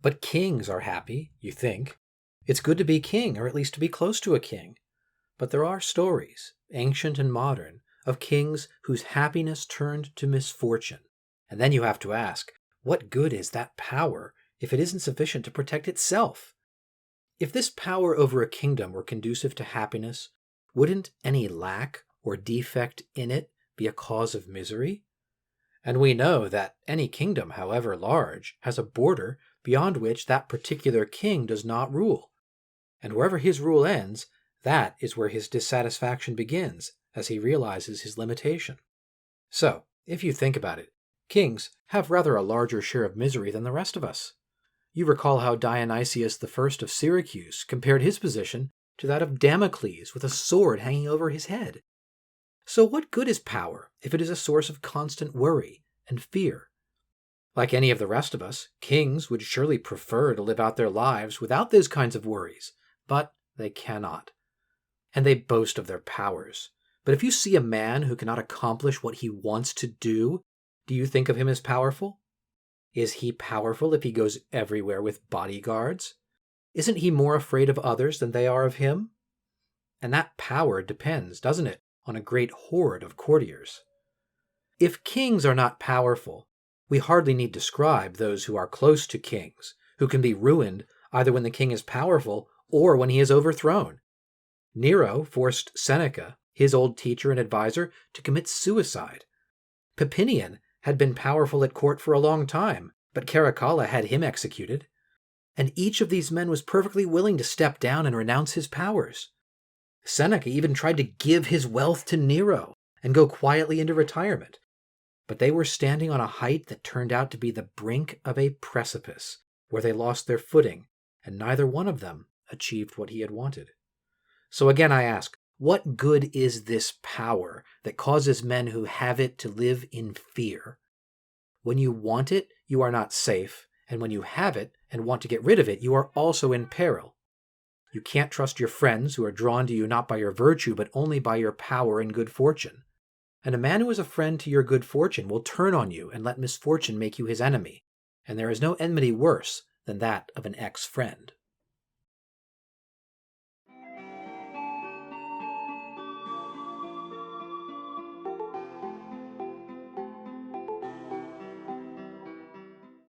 But kings are happy, you think. It's good to be king, or at least to be close to a king. But there are stories, ancient and modern, of kings whose happiness turned to misfortune. And then you have to ask, what good is that power if it isn't sufficient to protect itself? If this power over a kingdom were conducive to happiness, wouldn't any lack or defect in it be a cause of misery? And we know that any kingdom, however large, has a border beyond which that particular king does not rule. And wherever his rule ends, that is where his dissatisfaction begins, as he realizes his limitation. So, if you think about it, kings have rather a larger share of misery than the rest of us. You recall how Dionysius I of Syracuse compared his position to that of Damocles with a sword hanging over his head. So what good is power if it is a source of constant worry and fear? Like any of the rest of us, kings would surely prefer to live out their lives without those kinds of worries, but they cannot. And they boast of their powers. But if you see a man who cannot accomplish what he wants to do you think of him as powerful? Is he powerful if he goes everywhere with bodyguards? Isn't he more afraid of others than they are of him? And that power depends, doesn't it, on a great horde of courtiers. If kings are not powerful, we hardly need describe those who are close to kings, who can be ruined either when the king is powerful or when he is overthrown. Nero forced Seneca, his old teacher and advisor, to commit suicide. Papinian had been powerful at court for a long time, but Caracalla had him executed. And each of these men was perfectly willing to step down and renounce his powers. Seneca even tried to give his wealth to Nero and go quietly into retirement. But they were standing on a height that turned out to be the brink of a precipice, where they lost their footing, and neither one of them achieved what he had wanted. So again I ask, what good is this power that causes men who have it to live in fear? When you want it, you are not safe, and when you have it and want to get rid of it, you are also in peril. You can't trust your friends who are drawn to you not by your virtue, but only by your power and good fortune. And a man who is a friend to your good fortune will turn on you and let misfortune make you his enemy, and there is no enmity worse than that of an ex-friend.